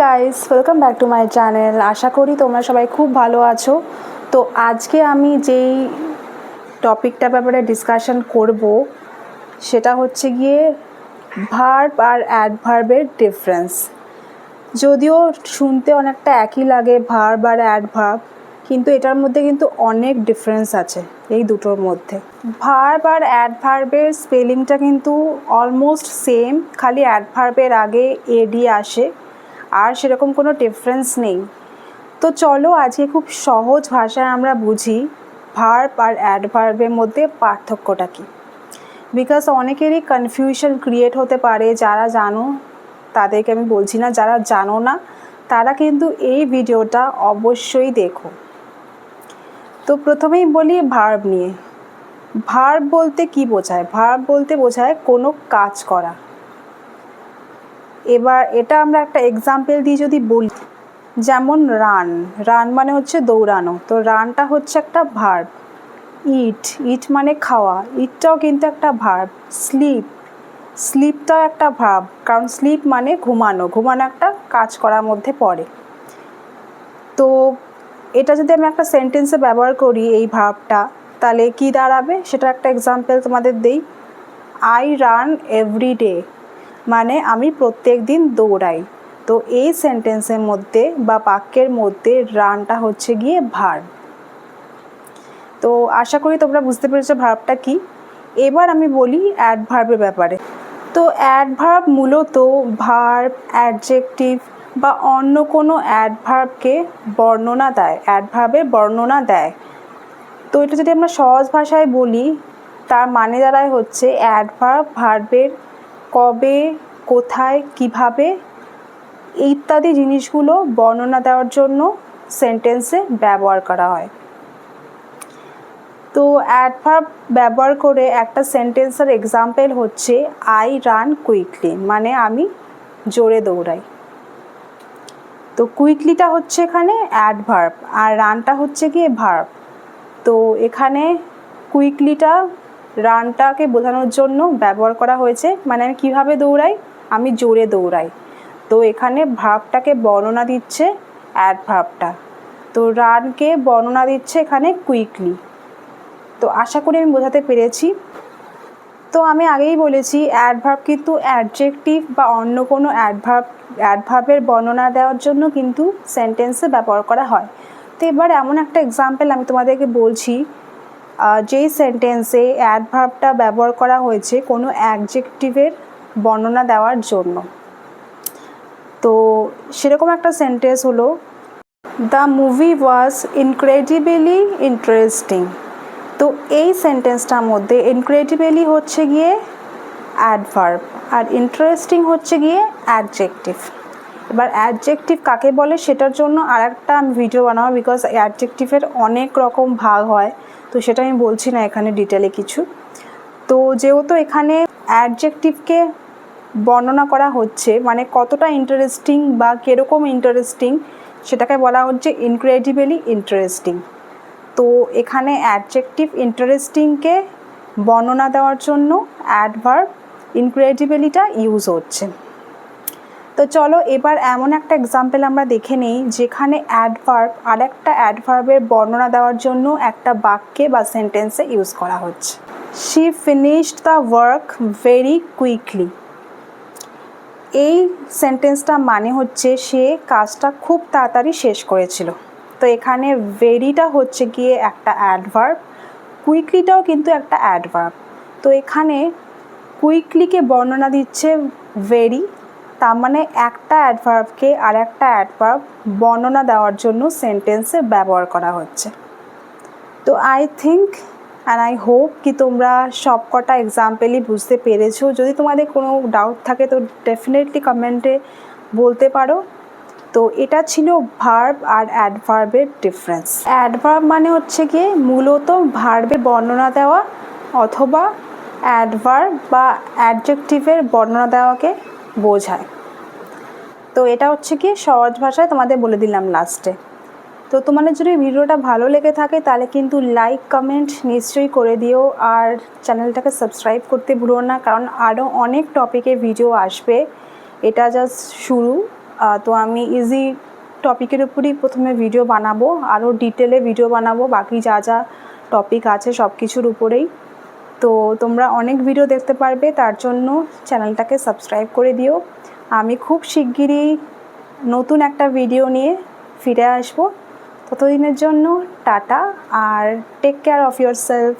Guys, welcome back to my channel. আশা করি তোমরা সবাই খুব ভালো আছো। তো আজকে আমি যেই টপিকটার ব্যাপারে ডিসকাশন করব সেটা হচ্ছে গিয়ে ভার্ব আর অ্যাডভার্বের ডিফারেন্স। যদিও শুনতে অনেকটা একই লাগে ভার্ব আর অ্যাডভার্ব, কিন্তু এটার মধ্যে কিন্তু অনেক ডিফারেন্স আছে এই দুটোর মধ্যে। ভার্ব আর অ্যাডভার্বের স্পেলিংটা কিন্তু অলমোস্ট সেম, খালি অ্যাডভার্বের আগে এডি আসে, আর সেরকম কোনো ডিফারেন্স নেই। তো চলো আজকে খুব সহজ ভাষায় আমরা বুঝি ভার্ব আর অ্যাডভার্বের মধ্যে পার্থক্যটা কী। বিকজ অনেকেরই কনফিউশন ক্রিয়েট হতে পারে, যারা জানো তাদেরকে আমি বলছি না, যারা জানো না তারা কিন্তু এই ভিডিওটা অবশ্যই দেখো। তো প্রথমেই বলি ভার্ব নিয়ে। ভার্ব বলতে কি বোঝায়? ভার্ব বলতে বোঝায় কোনো কাজ করা। এবার এটা আমরা একটা এক্সাম্পল দিয়ে যদি বলি, যেমন রান। রান মানে হচ্ছে দৌড়ানো, তো রানটা হচ্ছে একটা ভার্ব। ইট, ইট মানে খাওয়া, ইটটাও কিন্তু একটা ভার্ব। স্লিপ, স্লিপটাও একটা ভার্ব, কারণ স্লিপ মানে ঘুমানো, ঘুমানো একটা কাজ করার মধ্যে পড়ে। তো এটা যদি আমি একটা সেন্টেন্সে ব্যবহার করি এই ভার্বটা, তাহলে কি দাঁড়াবে সেটা একটা এক্সাম্পল তোমাদের দেই। আই রান এভরি ডে, মানে আমি প্রত্যেক দিন দৌড়াই। তো এই সেন্টেন্সের মধ্যে বা বাক্যের মধ্যে রানটা হচ্ছে গিয়ে ভার্ব। তো আশা করি তোমরা বুঝতে পেরেছো ভার্বটা কি। এবার আমি বলি অ্যাডভার্বের ব্যাপারে। তো অ্যাডভার্ব মূলত ভার্ব, অ্যাডজেক্টিভ বা অন্য কোনো অ্যাডভার্বকে বর্ণনা দেয়, অ্যাডভার্বের বর্ণনা দেয়। তো এটা যদি আমরা সহজ ভাষায় বলি, তার মানে দাঁড়ায় হচ্ছে অ্যাডভার্ব ভার্বের কবে, কোথায়, কিভাবে ইত্যাদি জিনিসগুলো বর্ণনা দেওয়ার জন্য সেন্টেন্সে ব্যবহার করা হয়। তো অ্যাডভার্ব ব্যবহার করে একটা সেন্টেন্সের এক্সাম্পল হচ্ছে আই রান কুইকলি, মানে আমি জোরে দৌড়াই। তো কুইকলিটা হচ্ছে এখানে অ্যাডভার্ব আর রানটা হচ্ছে গিয়ে ভার্ব। তো এখানে কুইকলিটা রানটাকে বোঝানোর জন্য ব্যবহার করা হয়েছে, মানে আমি কীভাবে দৌড়াই, আমি জোরে দৌড়াই। তো এখানে ভার্বটাকে বর্ণনা দিচ্ছে অ্যাডভার্বটা, তো রানকে বর্ণনা দিচ্ছে এখানে কুইকলি। তো আশা করি আমি বোঝাতে পেরেছি। তো আমি আগেই বলেছি অ্যাডভার্ব কিন্তু অ্যাডজেক্টিভ বা অন্য কোনো অ্যাডভার্বের বর্ণনা দেওয়ার জন্য কিন্তু সেন্টেন্সে ব্যবহার করা হয়। তো এবার এমন একটা এক্সাম্পল আমি তোমাদেরকে বলছি যেই সেন্টেন্সে অ্যাডভার্বটা ব্যবহার করা হয়েছে কোনো অ্যাডজেক্টিভের বর্ণনা দেওয়ার জন্য। তো সেরকম একটা সেন্টেন্স হলো the movie was incredibly interesting. তো এই সেন্টেন্সটার মধ্যে ইনক্রেডিবলি হচ্ছে গিয়ে অ্যাডভার্ব আর ইন্টারেস্টিং হচ্ছে গিয়ে অ্যাডজেক্টিভ। এবার অ্যাডজেক্টিভ কাকে বলে সেটার জন্য আর একটা আমি ভিডিও বানাবো, বিকজ অ্যাডজেক্টিভের অনেক রকম ভাগ হয়, তো সেটা আমি বলছি না এখানে ডিটেলে কিছু। তো যেহেতু এখানে অ্যাডজেক্টিভকে বর্ণনা করা হচ্ছে, মানে কতটা ইন্টারেস্টিং বা কীরকম ইন্টারেস্টিং সেটাকে বলা হচ্ছে ইনক্রেডিবলি ইন্টারেস্টিং। তো এখানে অ্যাডজেক্টিভ ইন্টারেস্টিংকে বর্ণনা দেওয়ার জন্য অ্যাডভার্ব ইনক্রেডিবলিটা ইউজ হচ্ছে। তো চলো এবার এমন একটা এক্সাম্পল আমরা দেখে নিই যেখানে অ্যাডভার্ব আর একটা অ্যাডভার্বের বর্ণনা দেওয়ার জন্য একটা বাক্যে বা সেন্টেন্সে ইউজ করা হচ্ছে। She finished the work very quickly. এই সেন্টেন্সটা মানে হচ্ছে সে কাজটা খুব তাড়াতাড়ি শেষ করেছিল। তো এখানে ভেরিটা হচ্ছে গিয়ে একটা অ্যাডভার্ব, কুইকলিটাও কিন্তু একটা অ্যাডভার্ব। তো এখানে কুইকলিকে বর্ণনা দিচ্ছে ভেরি, তার মানে একটা অ্যাডভার্বকে আর একটা অ্যাডভার্ব বর্ণনা দেওয়ার জন্য সেন্টেন্সে ব্যবহার করা হচ্ছে। তো I think and I hope কি তোমরা সব কটা এক্সাম্পলই বুঝতে পেরেছো। যদি তোমাদের কোনো ডাউট থাকে তো ডেফিনেটলি কমেন্টে বলতে পারো। তো এটা ছিল ভার্ব আর অ্যাডভার্বের ডিফারেন্স। অ্যাডভার্ব মানে হচ্ছে গিয়ে মূলত ভার্বের বর্ণনা দেওয়া অথবা অ্যাডভার্ব বা অ্যাডজেক্টিভের বর্ণনা দেওয়াকে বোঝায়। তো এটা হচ্ছে কি সহজ ভাষায় তোমাদের বলে দিলাম লাস্টে। তো তোমাদের যদি ভিডিওটা ভালো লেগে থাকে তাহলে কিন্তু লাইক কমেন্ট নিশ্চয়ই করে দিও, আর চ্যানেলটাকে সাবস্ক্রাইব করতে ভুলো না, কারণ আরও অনেক টপিকে ভিডিও আসবে। এটা জাস্ট শুরু, তো আমি ইজি টপিকের উপরই প্রথমে ভিডিও বানাবো, আরও ডিটেলে ভিডিও বানাবো বাকি যা যা টপিক আছে সব কিছুর উপরেই। তো তোমরা অনেক ভিডিও দেখতে পারবে, তার জন্য চ্যানেলটাকে সাবস্ক্রাইব করে দিও। আমি খুব শিগগিরই নতুন একটা ভিডিও নিয়ে ফিরে আসবো। ততদিনের জন্য টাটা, আর টেক কেয়ার অফ ইয়োরসেলফ।